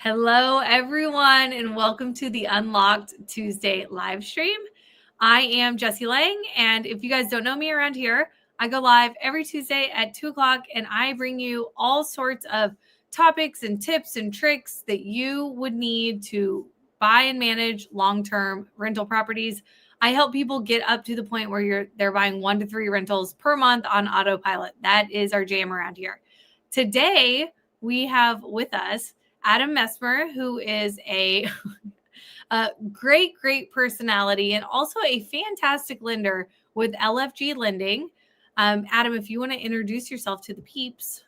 Hello, everyone, and welcome to the Unlocked Tuesday live stream. I am Jessie Lang, and if you guys don't know me around here, I go live every Tuesday at 2 o'clock, and I bring you all sorts of topics and tips and tricks that you would need to buy and manage long-term rental properties. I help people get up to the point where they're buying 1 to 3 rentals per month on autopilot. That is our jam around here. Today, we have with us Adam Messmer, who is a great personality and also a fantastic lender with LFG Lending. Adam, if you want to introduce yourself to the peeps.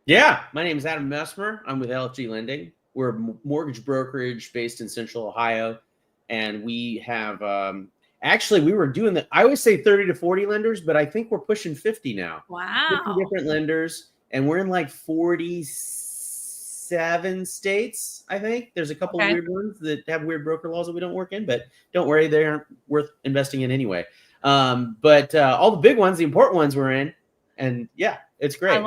Yeah, my name is Adam Messmer. I'm with LFG Lending. We're a mortgage brokerage based in Central Ohio, and we have actually we were doing I always say 30 to 40 lenders, but I think we're pushing 50 now. Wow, 50 different lenders, and we're in like 47 states. I think there's a couple of weird ones that have weird broker laws that we don't work in, but don't worry, they aren't worth investing in anyway. But all the big ones, the important ones, we're in, and yeah, it's great.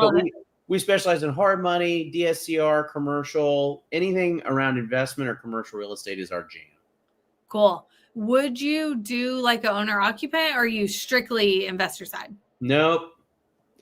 We specialize in hard money, DSCR, commercial, anything around investment or commercial real estate is our jam. Cool. Would you do like an owner occupant, or are you strictly investor side? Nope.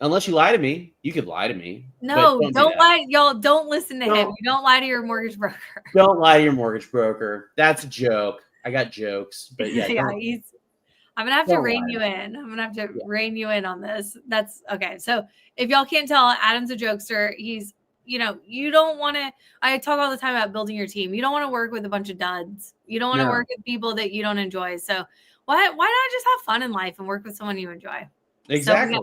Unless you lie to me. You could lie to me. No, don't lie. Y'all don't listen to him. You don't lie to your mortgage broker. Don't lie to your mortgage broker. That's a joke. I got jokes, but yeah. I'm going to have to rein you in. I'm going to have to rein you in on this. That's okay. So if y'all can't tell, Adam's a jokester. He's, you don't want to, I talk all the time about building your team. You don't want to work with a bunch of duds. You don't want to work with people that you don't enjoy. So why not just have fun in life and work with someone you enjoy? Exactly. So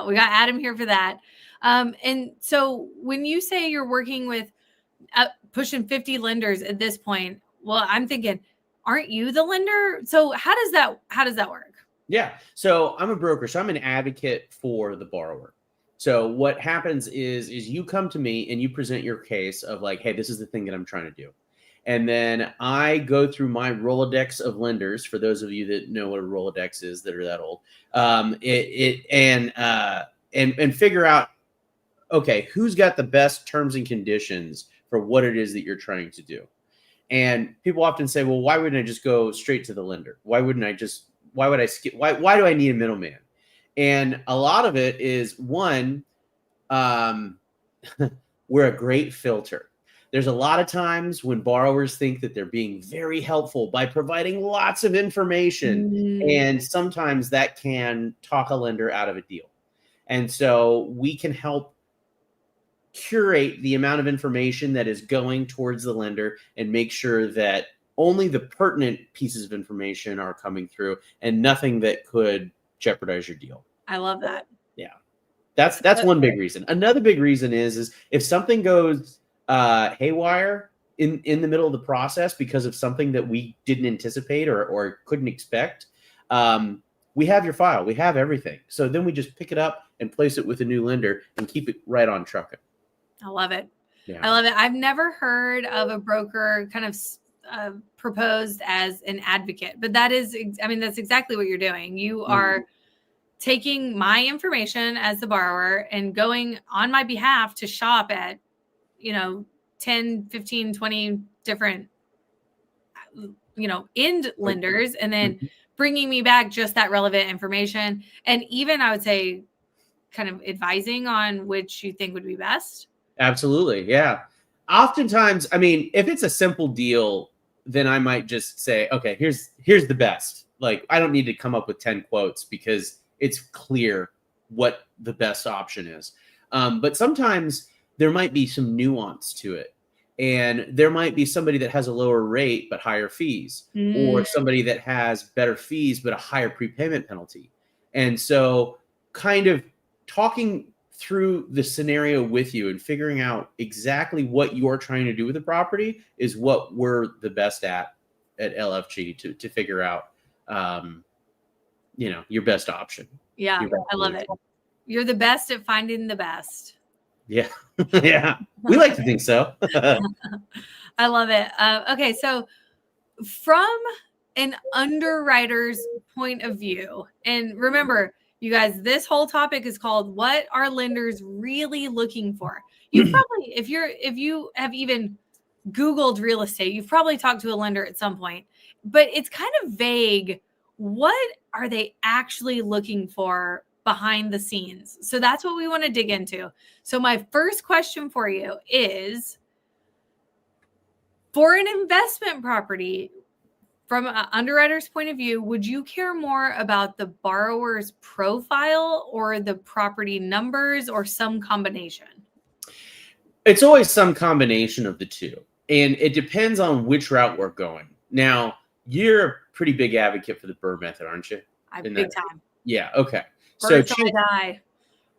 we got Adam here for that. And so when you say you're working with pushing 50 lenders at this point, well, I'm thinking, aren't you the lender? So how does that work? Yeah. So I'm a broker. So I'm an advocate for the borrower. So what happens is you come to me and you present your case of like, hey, this is the thing that I'm trying to do. And then I go through my Rolodex of lenders. For those of you that know what a Rolodex is that are that old, and figure out, okay, who's got the best terms and conditions for what it is that you're trying to do. And people often say, well, why wouldn't I just go straight to the lender? Why would I skip? Why do I need a middleman? And a lot of it is one, we're a great filter. There's a lot of times when borrowers think that they're being very helpful by providing lots of information. And sometimes that can talk a lender out of a deal. And so we can help curate the amount of information that is going towards the lender and make sure that only the pertinent pieces of information are coming through and nothing that could jeopardize your deal. I love that. Yeah. That's one big reason. Another big reason is if something goes haywire in the middle of the process because of something that we didn't anticipate or couldn't expect, we have your file. We have everything. So then we just pick it up and place it with a new lender and keep it right on trucking. I love it. Yeah. I love it. I've never heard of a broker kind of proposed as an advocate, but that's exactly what you're doing. You are taking my information as the borrower and going on my behalf to shop at, 10, 15, 20 different, end lenders, and then bringing me back just that relevant information. And even I would say kind of advising on which you think would be best. Absolutely. Yeah. Oftentimes, if it's a simple deal, then I might just say, okay, here's the best. Like, I don't need to come up with 10 quotes because it's clear what the best option is. But sometimes there might be some nuance to it. And there might be somebody that has a lower rate but higher fees, or somebody that has better fees but a higher prepayment penalty. And so kind of talking through the scenario with you and figuring out exactly what you're trying to do with the property is what we're the best at LFG to figure out, your best option. Yeah, I love it. You're the best at finding the best. Yeah. Yeah. We like to think so. I love it. Okay. So from an underwriter's point of view, and remember, you guys, this whole topic is called "What Are Lenders Really Looking For?" You probably, if you have even Googled real estate, you've probably talked to a lender at some point, but it's kind of vague. What are they actually looking for behind the scenes? So that's what we want to dig into. So my first question for you is, for an investment property, from an underwriter's point of view, would you care more about the borrower's profile or the property numbers or some combination? It's always some combination of the two. And it depends on which route we're going. Now, you're a pretty big advocate for the Burr method, aren't you? Big time. Yeah. Okay. Burr till I die.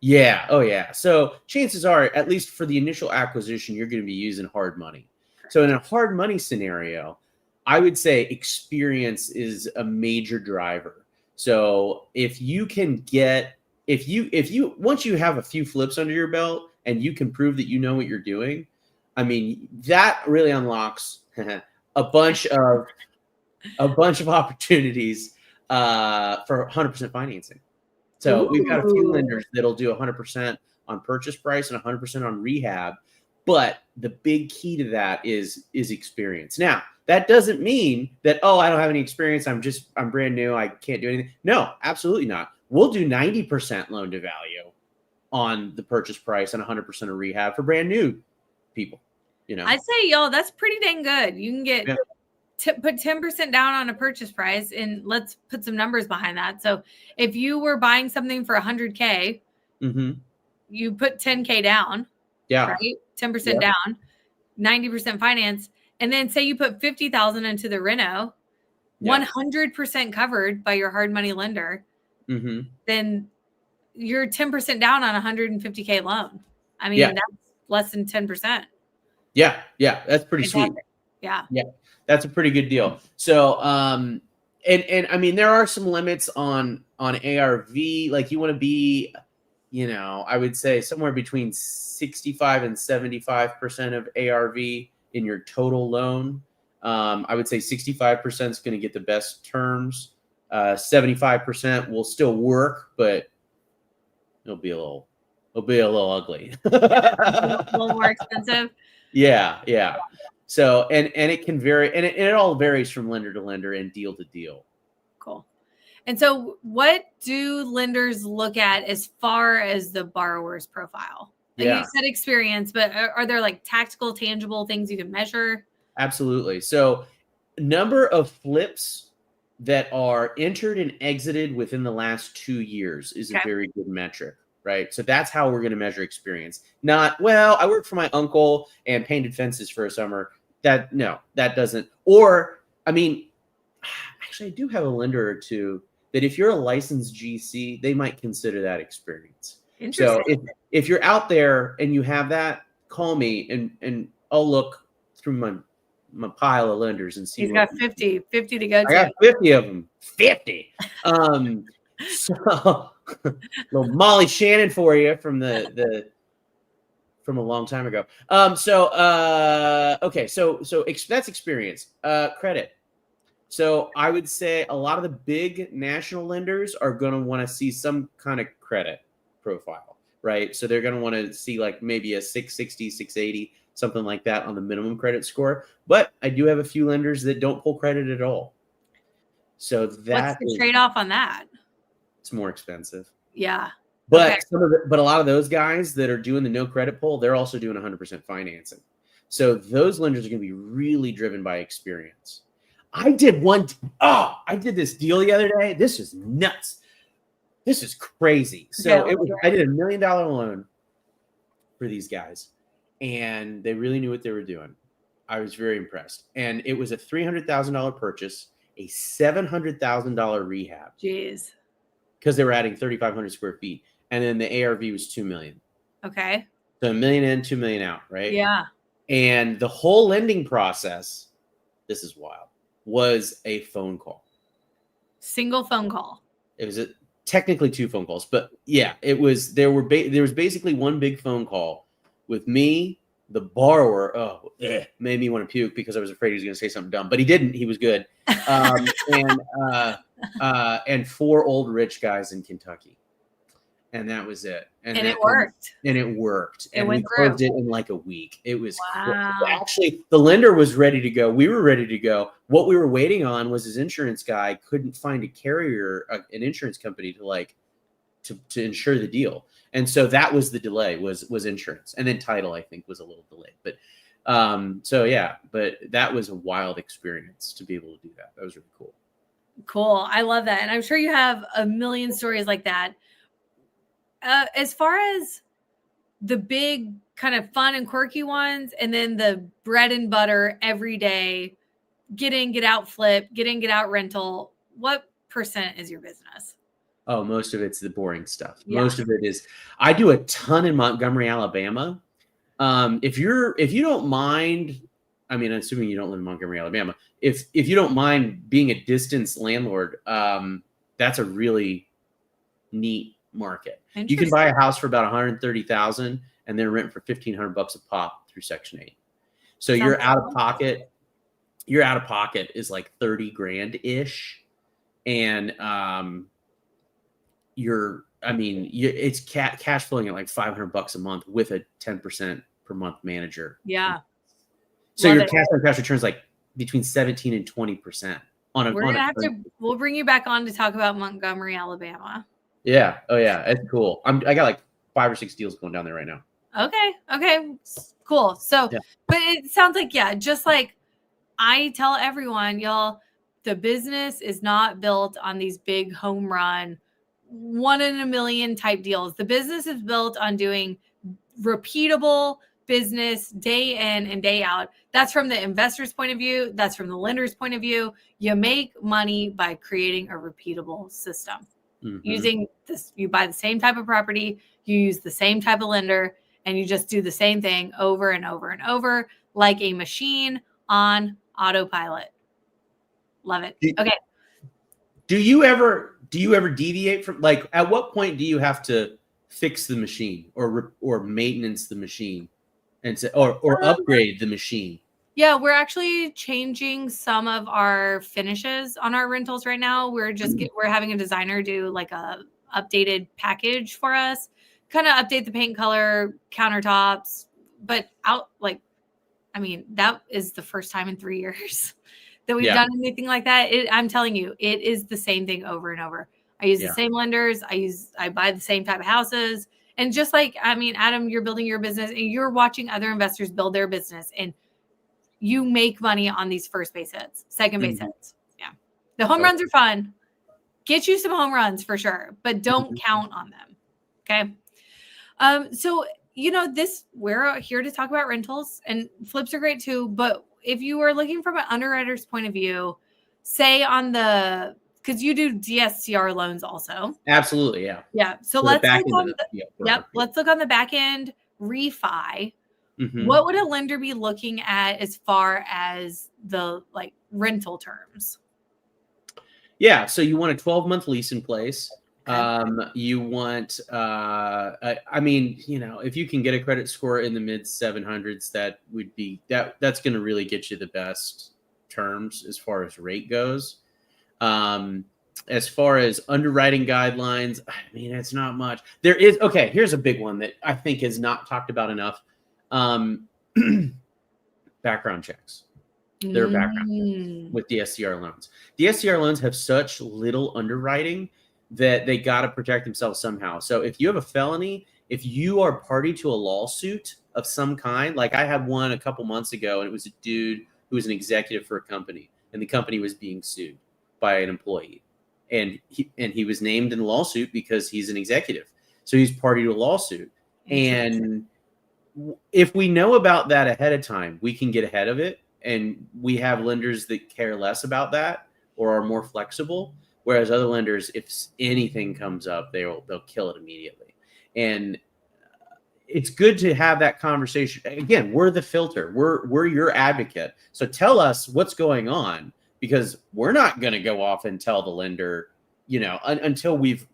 Yeah. Oh, yeah. So chances are, at least for the initial acquisition, you're going to be using hard money. So in a hard money scenario, I would say experience is a major driver. So if you can get, once you have a few flips under your belt and you can prove that you know what you're doing, I mean, that really unlocks a bunch of opportunities for 100% financing. So we've got a few lenders that'll do 100% on purchase price and 100% on rehab. But the big key to that is experience. Now, that doesn't mean that, oh, I don't have any experience. I'm brand new. I can't do anything. No, absolutely not. We'll do 90% loan to value on the purchase price and 100% of rehab for brand new people. You know, I'd say, y'all, that's pretty dang good. You can get put 10% down on a purchase price, and let's put some numbers behind that. So if you were buying something for $100K, you put $10K down. Yeah. Right. 10% down, 90% finance. And then say you put $50,000 into the reno, 100% covered by your hard money lender. Then you're 10% down on a $150K loan. I mean, that's less than 10%. Yeah. Yeah. That's pretty sweet. Yeah. Yeah. That's a pretty good deal. So, and I mean, there are some limits on ARV. Like you want to be, you know, I would say somewhere between 65 and 75% of ARV in your total loan. I would say 65% is going to get the best terms. 75% will still work, but it'll be a little ugly. A little more expensive. Yeah. So, and it can vary, and it all varies from lender to lender and deal to deal. Cool. And so what do lenders look at as far as the borrower's profile? Like you said experience, but are there like tactical, tangible things you can measure? Absolutely. So number of flips that are entered and exited within the last 2 years is a very good metric, right? So that's how we're going to measure experience. Not, well, I worked for my uncle and painted fences for a summer. That doesn't. Or, I mean, actually, I do have a lender or two that if you're a licensed GC, they might consider that experience. So if you're out there and you have that, call me and I'll look through my pile of lenders and see. He's got 50 to go. I got 50 of them. 50. So little Molly Shannon for you from from a long time ago. Okay. So that's experience. Credit. So I would say a lot of the big national lenders are going to want to see some kind of credit profile, right? So they're going to want to see like maybe a 660, 680, something like that on the minimum credit score. But I do have a few lenders that don't pull credit at all. So what's the trade-off on that? It's more expensive. Yeah. But but a lot of those guys that are doing the no credit pull, they're also doing 100% financing. So those lenders are going to be really driven by experience. I did this deal the other day. This is nuts. This is crazy. So I did $1 million loan for these guys, and they really knew what they were doing. I was very impressed. And it was a $300,000 purchase, a $700,000 rehab. Jeez. Because they were adding 3,500 square feet. And then the ARV was $2 million. Okay. So $1 million in, $2 million out, right? Yeah. And the whole lending process, this is wild, was a phone call. Single phone call. It was technically 2 phone calls, but yeah, it was. There was basically one big phone call with me, the borrower. Made me want to puke because I was afraid he was going to say something dumb, but he didn't. He was good. And 4 old rich guys in Kentucky. and that was it. And it worked. And it worked. It and went we through. closed it in like a week. It was Wow. actually, the lender was ready to go. We were ready to go. What we were waiting on was his insurance guy couldn't find a carrier, an insurance company to insure the deal. And so that was the delay, was insurance. And then title, I think, was a little delayed. But so yeah, but that was a wild experience to be able to do that. That was really cool. Cool. I love that. And I'm sure you have a million stories like that. As far as the big kind of fun and quirky ones, and then the bread and butter every day, get in, get out flip, get in, get out rental, what % is your business? Oh, most of it's the boring stuff. Yeah. Most of it is, I do a ton in Montgomery, Alabama. If you don't mind, I mean, assuming you don't live in Montgomery, Alabama, if you don't mind being a distance landlord, that's a really neat market. You can buy a house for about $130,000 and then rent for $1,500 a pop through Section 8. So your out of pocket is like 30 grand ish, and it's cash flowing at like $500 a month with a 10% per month manager. Yeah. So your cash on cash returns like between 17 and 20% on a. We'll bring you back on to talk about Montgomery, Alabama. Yeah. Oh yeah. It's cool. I got like 5 or 6 deals going down there right now. Okay. Cool. So, yeah. But it sounds like, yeah, just like I tell everyone, y'all, the business is not built on these big home run, 1 in a million type deals. The business is built on doing repeatable business day in and day out. That's from the investor's point of view. That's from the lender's point of view. You make money by creating a repeatable system. Mm-hmm. Using this, you buy the same type of property, you use the same type of lender, and you just do the same thing over and over and over, like a machine on autopilot. Love it. Okay. Do you ever deviate from, like, at what point do you have to fix the machine or maintenance the machine and or upgrade the machine? Yeah, we're actually changing some of our finishes on our rentals right now. We're having a designer do like a updated package for us, kind of update the paint color, countertops, but that is the first time in 3 years that we've done anything like that. I'm telling you, it is the same thing over and over. I use the same lenders. I buy the same type of houses. And just like, Adam, you're building your business and you're watching other investors build their business, and you make money on these first base hits, second base hits. Yeah. The home runs are fun. Get you some home runs for sure, but don't count on them. Okay. So, we're here to talk about rentals, and flips are great too. But if you are looking from an underwriter's point of view, say because you do DSCR loans also. Absolutely. Yeah. Yeah. So let's look on the back end refi. Mm-hmm. What would a lender be looking at as far as the rental terms? Yeah. So you want a 12-month lease in place. Okay. You want, if you can get a credit score in the mid 700s, that's going to really get you the best terms as far as rate goes. As far as underwriting guidelines, it's not much. Here's a big one that I think is not talked about enough. Background checks. There are background with DSCR loans. DSCR loans have such little underwriting that they got to protect themselves somehow. So if you have a felony, if you are party to a lawsuit of some kind, like I had one a couple months ago, and it was a dude who was an executive for a company, and the company was being sued by an employee, and he was named in the lawsuit because he's an executive. So he's party to a lawsuit. And if we know about that ahead of time, we can get ahead of it. And we have lenders that care less about that or are more flexible. Whereas other lenders, if anything comes up, they'll kill it immediately. And it's good to have that conversation. Again, we're the filter. We're your advocate. So tell us what's going on, because we're not going to go off and tell the lender, until we've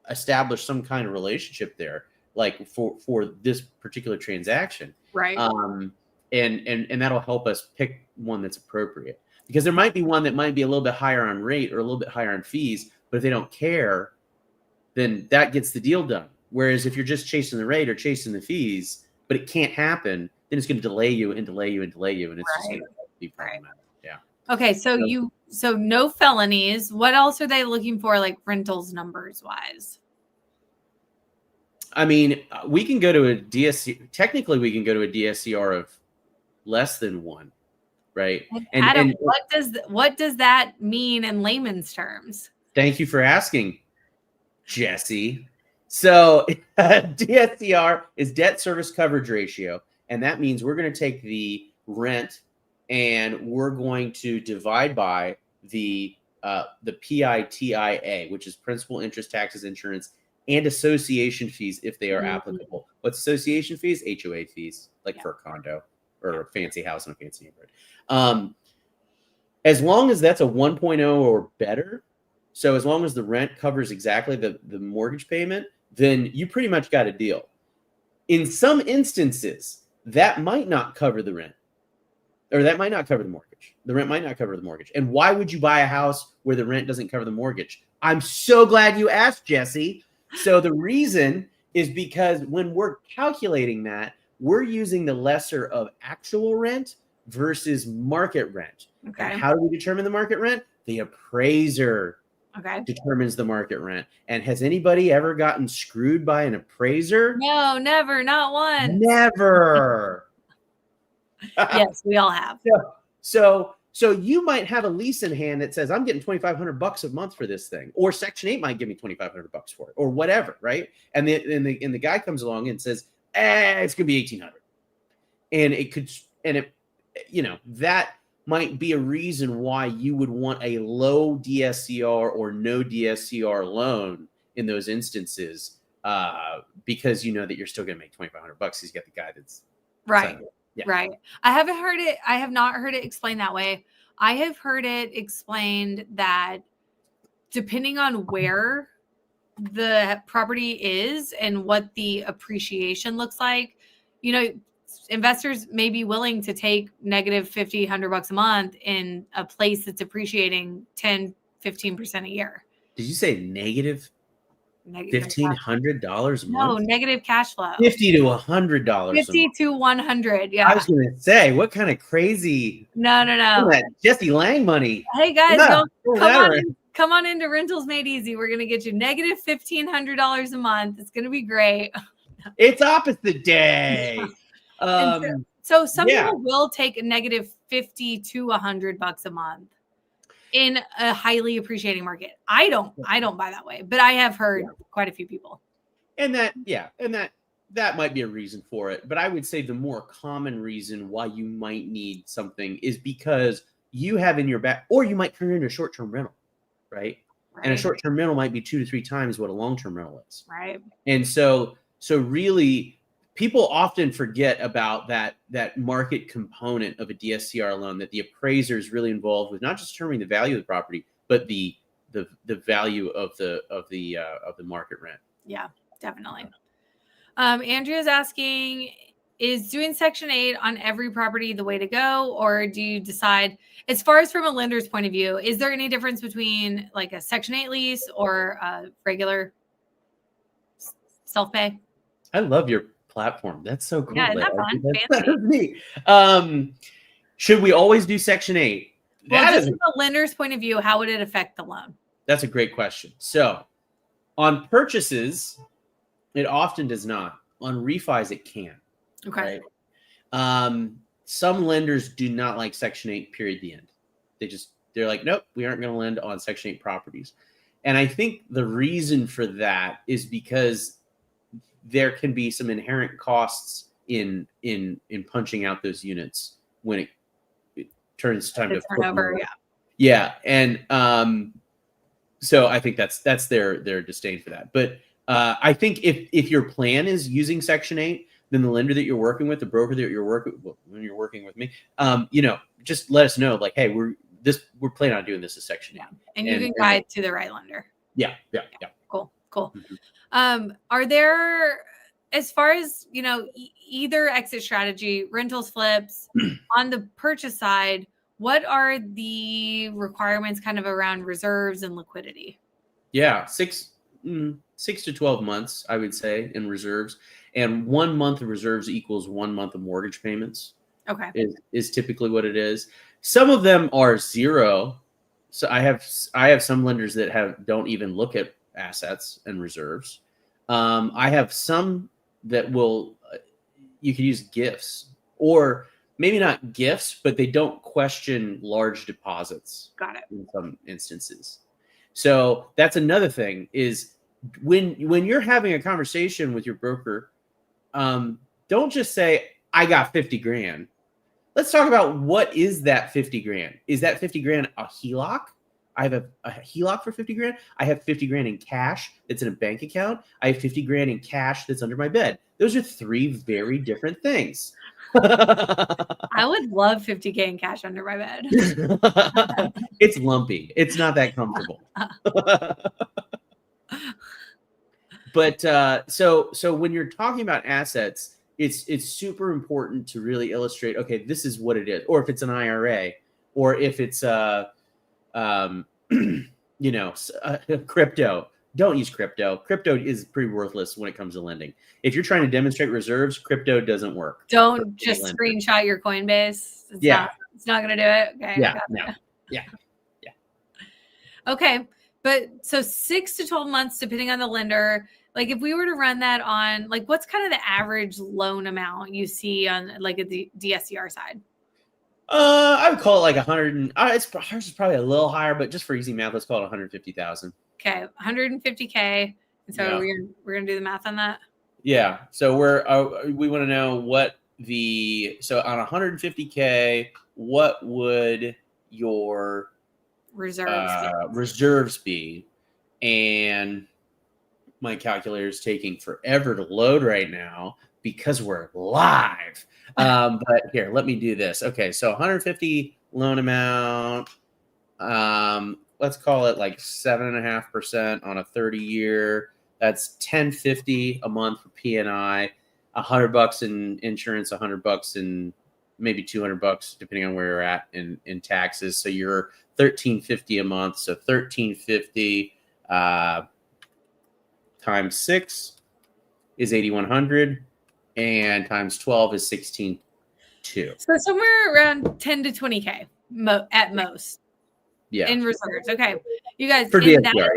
established some kind of relationship there, like for this particular transaction. Right. And that'll help us pick one that's appropriate, because there might be one that might be a little bit higher on rate or a little bit higher on fees, but if they don't care, then that gets the deal done. Whereas if you're just chasing the rate or chasing the fees, but it can't happen, then it's going to delay you and delay you and delay you, and it's just going to be problematic. Yeah. Okay, so no felonies. What else are they looking for, like rentals numbers wise? I mean, we can go to a DSC. Technically, we can go to a DSCR of less than 1, right? And Adam, what does that mean in layman's terms? Thank you for asking, Jesse. So DSCR is debt service coverage ratio, and that means we're going to take the rent and we're going to divide by the PITIA, which is principal, interest, taxes, insurance, and association fees if they are applicable. What's association fees? HOA fees, like for a condo or a fancy house in a fancy neighborhood. As long as that's a 1.0 or better, so as long as the rent covers exactly the mortgage payment, then you pretty much got a deal. In some instances, that might not cover the rent, or that might not cover the mortgage. The rent might not cover the mortgage. And why would you buy a house where the rent doesn't cover the mortgage? I'm so glad you asked, Jesse. So the reason is because when we're calculating that, we're using the lesser of actual rent versus market rent. Okay. And how do we determine the market rent? The appraiser determines the market rent. And has anybody ever gotten screwed by an appraiser? No, never, not once. Never. Yes, we all have. So you might have a lease in hand that says, I'm getting $2,500 a month for this thing, or Section 8 might give me $2,500 for it, or whatever, right? And the guy comes along and says, it's gonna be $1,800, and it could, and it, that might be a reason why you would want a low DSCR or no DSCR loan in those instances, because you know that you're still gonna make $2,500. He's got the guy that's right. Yeah. Right. I have not heard it explained that way. I have heard it explained that depending on where the property is and what the appreciation looks like, investors may be willing to take negative $50, $100 a month in a place that's appreciating 10, 15% a year. Did you say negative $1,500 a month? No, negative cash flow. $50 to $100. 50 to 100. Yeah. I was going to say, what kind of crazy? No. That Jesse Lang money. Hey guys, come on into Rentals Made Easy. We're going to get you negative $1,500 a month. It's going to be great. It's opposite day. So some people will take a negative $50 to $100 a month in a highly appreciating market. I don't buy that way, but I have heard quite a few people. And that might be a reason for it. But I would say the more common reason why you might need something is because you have in your back, or you might turn it into a short-term rental, right? And a short-term rental might be 2 to 3 times what a long-term rental is. Right. And so really, people often forget about that market component of a DSCR loan, that the appraiser is really involved with not just determining the value of the property, but the value of the market rent. Yeah, definitely. Andrea's asking, is doing Section 8 on every property the way to go, or do you decide, as far as from a lender's point of view, is there any difference between like a Section 8 lease or a regular self-pay? I love your platform. That's so cool. Yeah, isn't that fun? That's neat. Should we always do Section 8? Well, just from a lender's point of view, how would it affect the loan? That's a great question. So on purchases, it often does not. On refis, it can. Okay. Right? Some lenders do not like Section 8, period, the end. They're like, nope, we aren't going to lend on Section 8 properties. And I think the reason for that is because there can be some inherent costs in punching out those units when it turns time to turn over. Yeah. And so I think that's their disdain for that. But I think if your plan is using Section 8, then the lender that you're working with, the broker that you're working with, when you're working with me, just let us know, like, hey, we're planning on doing this as Section 8. And you can guide to the right lender. Yeah. Cool. Mm-hmm. Are there, as far as, either exit strategy, rentals, flips, on the purchase side, what are the requirements kind of around reserves and liquidity? Yeah. 6 to 12 months, I would say, in reserves. And 1 month of reserves equals 1 month of mortgage payments. Okay. Is typically what it is. Some of them are zero. So I have some lenders that don't even look at assets and reserves. I have some that will you can use gifts, or maybe not gifts, but they don't question large deposits. Got it. In some instances. So that's another thing is when you're having a conversation with your broker, don't just say, I got 50 grand. Let's talk about what is that 50 grand. Is that 50 grand a HELOC? I have a HELOC for 50 grand. I have 50 grand in cash that's in a bank account. I have 50 grand in cash that's under my bed. Those are three very different things. I would love 50K in cash under my bed. It's lumpy. It's not that comfortable. But so when you're talking about assets, it's super important to really illustrate, okay, this is what it is. Or if it's an IRA, or if it's crypto. Don't use crypto. Crypto is pretty worthless when it comes to lending. If you're trying to demonstrate reserves, crypto doesn't work. Don't just screenshot your Coinbase. It's not going to do it. Okay. Yeah. Okay. But so 6 to 12 months, depending on the lender. Like if we were to run that on, like what's kind of the average loan amount you see on like the DSCR side? I would call it like 100. Ours is probably a little higher, but just for easy math, let's call it 150,000. Okay, 150K. And so we're gonna do the math on that. Yeah. So we want to know what so on 150K, what would your reserves be? And my calculator is taking forever to load right now because we're live. But here, let me do this. Okay, so 150 loan amount. Let's call it like 7.5% on a 30-year. That's $10.50 a month for P&I, $100 in insurance, $100 in maybe $200 depending on where you're at in taxes. So you're $13.50 a month. So $13.50 times 6 is 8,100, and times 12 is 16.2. So somewhere around 10 to 20K at most. Yeah. In reserves. Okay. You guys. For DSCR,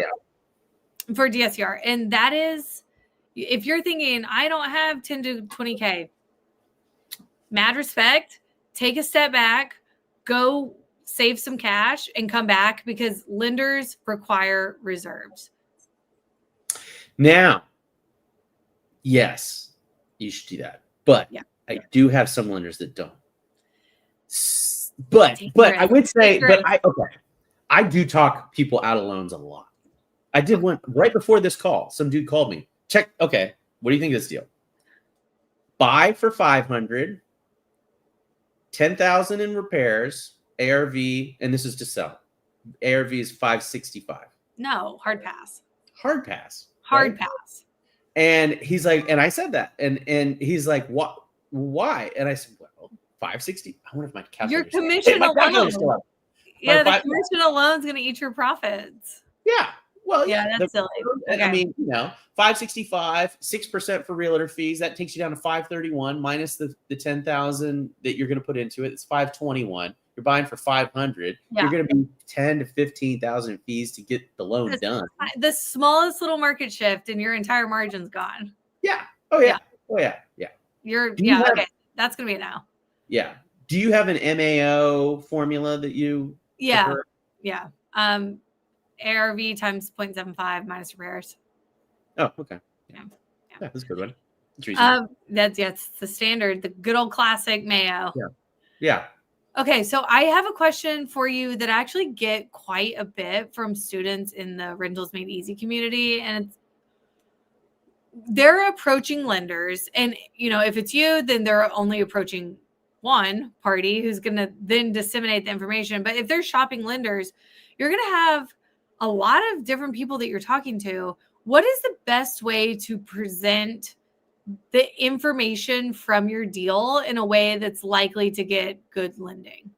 For DSCR. And that is, if you're thinking, I don't have 10 to 20K, mad respect, take a step back, go save some cash and come back because lenders require reserves. Now, yes, you should do that. But I do have some lenders that don't. But I would say, I do talk people out of loans a lot. I did one right before this call. Some dude called me. Check. Okay. What do you think of this deal? Buy for 500, 10,000 in repairs, ARV, and this is to sell. ARV is 565. No, hard pass. Hard pass. Hard pass. And he's like, and I said that, and he's like, what? Why? And I said, well, 560. I wonder if my calculator. Your commission alone. Yeah, the commission alone is going to eat your profits. Yeah. Well, yeah, that's silly. Okay. I mean, 565, 6% for realtor fees. That takes you down to 531 minus the 10,000 that you're going to put into it. It's 521. You're buying for 500. Yeah. You're going to be 10 to 15,000 fees to get the loan done. The smallest little market shift and your entire margin's gone. Yeah. Oh yeah. Oh yeah. Yeah. Okay. That's going to be a no. Yeah. Do you have an MAO formula that you prefer? Yeah. ARV times 0.75 minus repairs. Oh, okay. Yeah, that's a good one. That's the standard, the good old classic Mayo. Yeah. Okay, so I have a question for you that I actually get quite a bit from students in the Rentals Made Easy community, and they're approaching lenders, and if it's you, then they're only approaching one party who's going to then disseminate the information. But if they're shopping lenders, you're going to have a lot of different people that you're talking to. What is the best way to present the information from your deal in a way that's likely to get good lending?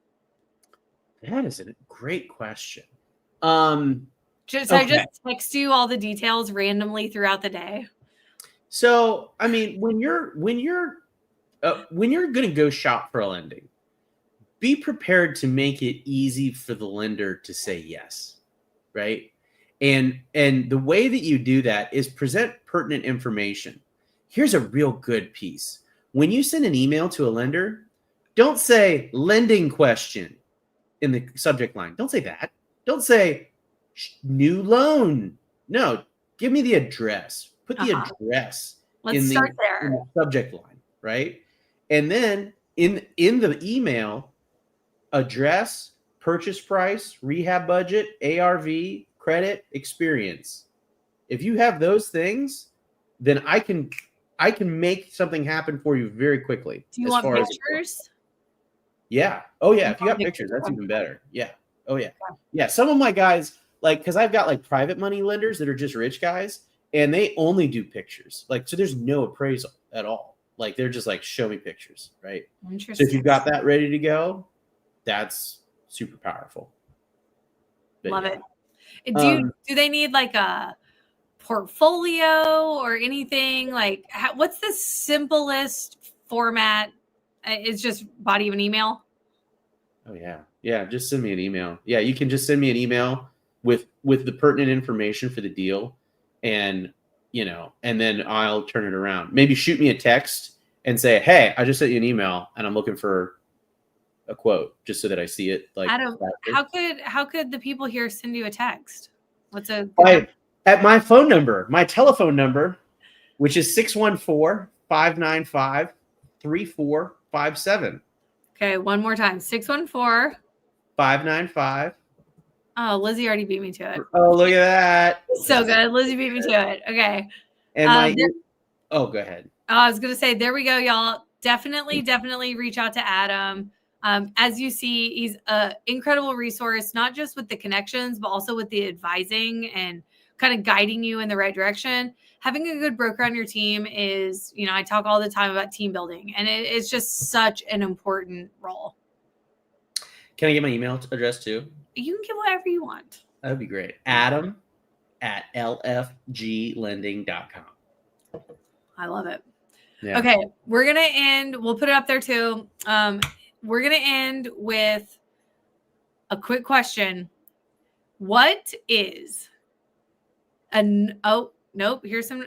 That is a great question. Should I just text you all the details randomly throughout the day? So, I mean, when you're going to go shop for a lending, be prepared to make it easy for the lender to say yes, right? And the way that you do that is present pertinent information. Here's a real good piece. When you send an email to a lender, don't say lending question in the subject line. Don't say that. Don't say new loan. No, give me the address. Put the address in the subject line, right? And then in the email, address, purchase price, rehab budget, ARV, credit, experience. If you have those things, then I can make something happen for you very quickly. Do you want pictures? Yeah. Oh yeah. If you got pictures, that's even better. Yeah. Oh yeah. Yeah. Some of my guys, like, because I've got like private money lenders that are just rich guys, and they only do pictures. Like, so there's no appraisal at all. Like, they're just like, show me pictures, right? Interesting. So if you've got that ready to go, that's super powerful. But love it. Do they need like a portfolio or anything? Like, what's the simplest format? It's just body of an email. Oh yeah. Yeah. Just send me an email. Yeah. You can just send me an email with the pertinent information for the deal. And, and then I'll turn it around. Maybe shoot me a text and say, hey, I just sent you an email and I'm looking for a quote, just so that I see it. Like, Adam, how could the people here send you a text? What's at my phone number, my telephone number, which is 614-595-3457. Okay, one more time. 614-595. Oh, Lizzie already beat me to it. Oh, look at that. So good. Lizzie beat me to it. Okay. And go ahead. I was going to say, there we go, y'all. Definitely reach out to Adam. As you see, he's an incredible resource, not just with the connections, but also with the advising and kind of guiding you in the right direction. Having a good broker on your team is, I talk all the time about team building, and it's just such an important role. Can I get my email address too? You can give whatever you want. That would be great. Adam@lfglending.com. I love it. Yeah. Okay, we're going to end. We'll put it up there too. We're going to end with a quick question. What is here's some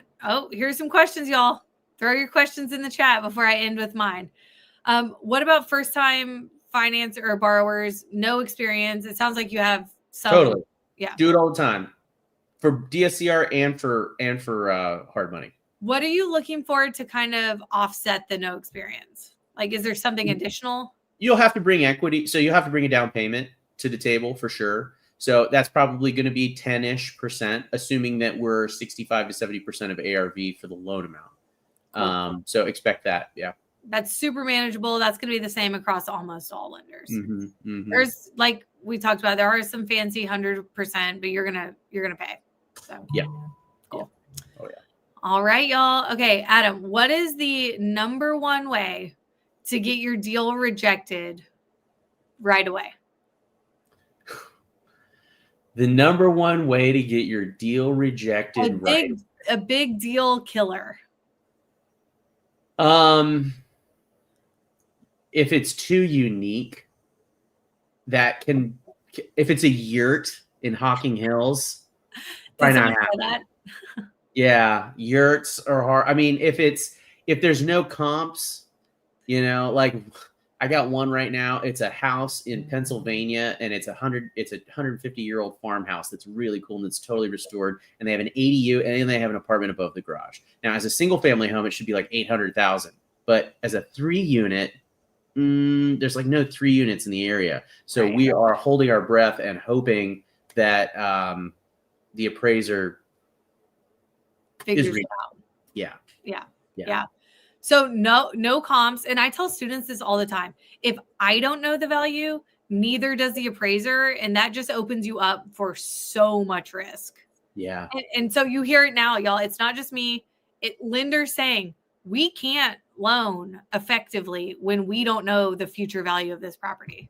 questions, y'all. Throw your questions in the chat before I end with mine. What about first-time finance or borrowers, no experience? It sounds like you have some. Totally. Yeah. Do it all the time for DSCR and for hard money. What are you looking for to kind of offset the no experience? Like, is there something additional? You'll have to bring equity. So you have to bring a down payment to the table for sure. So that's probably going to be 10-ish%, assuming that we're 65 to 70% of ARV for the loan amount. Cool. So expect that. Yeah. That's super manageable. That's going to be the same across almost all lenders. Mm-hmm, mm-hmm. There's, like we talked about, there are some fancy 100%, but you're going to pay. So yeah. Cool. Oh yeah. All right, y'all. Okay, Adam, what is the number one way to get your deal rejected right away? The number one way to get your deal rejected a big deal killer. If it's too unique, if it's a yurt in Hocking Hills, probably not happening. Yeah, yurts are hard. I mean, if there's no comps, like I got one right now. It's a house in Pennsylvania, and it's a 150-year-old farmhouse that's really cool and it's totally restored. And they have an ADU, and they have an apartment above the garage. Now, as a single-family home, it should be like $800,000, but as a 3-unit, there's like no 3 units in the area. So we are holding our breath and hoping that the appraiser figures it out. Yeah. So no comps. And I tell students this all the time. If I don't know the value, neither does the appraiser. And that just opens you up for so much risk. Yeah. And so you hear it now, y'all. It's not just me. Lenders saying we can't loan effectively when we don't know the future value of this property.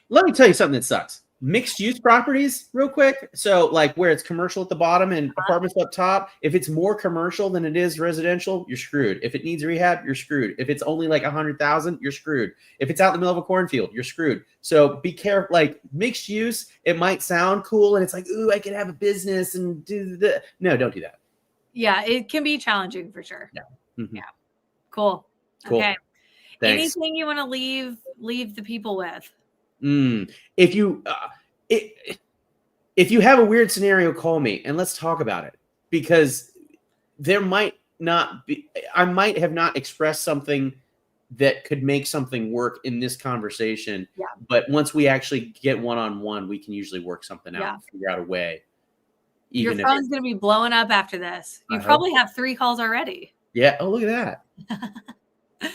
Let me tell you something that sucks. Mixed use properties real quick. So like where it's commercial at the bottom and apartments up top, if it's more commercial than it is residential, you're screwed. If it needs rehab, you're screwed. If it's only like 100,000, you're screwed. If it's out in the middle of a cornfield, you're screwed. So be careful. Like mixed use, it might sound cool and it's like, ooh, I could have a business and do the. No, don't do that. Yeah, it can be challenging for sure. Yeah. Mm-hmm. Yeah. Cool. Cool. Okay. Thanks. Anything you want to leave the people with? If you if you have a weird scenario, call me and let's talk about it, because there might not be, I might have not expressed something that could make something work in this conversation. Yeah. But once we actually get one-on-one, we can usually work something out and figure out a way. Your phone's going to be blowing up after this. You probably have 3 calls already. Yeah. Oh, look at that.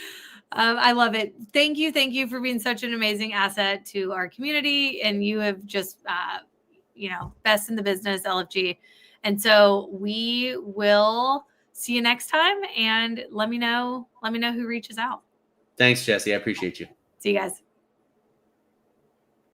I love it. Thank you. Thank you for being such an amazing asset to our community. And you have just, best in the business, LFG. And so we will see you next time, and let me know who reaches out. Thanks, Jesse. I appreciate you. See you guys.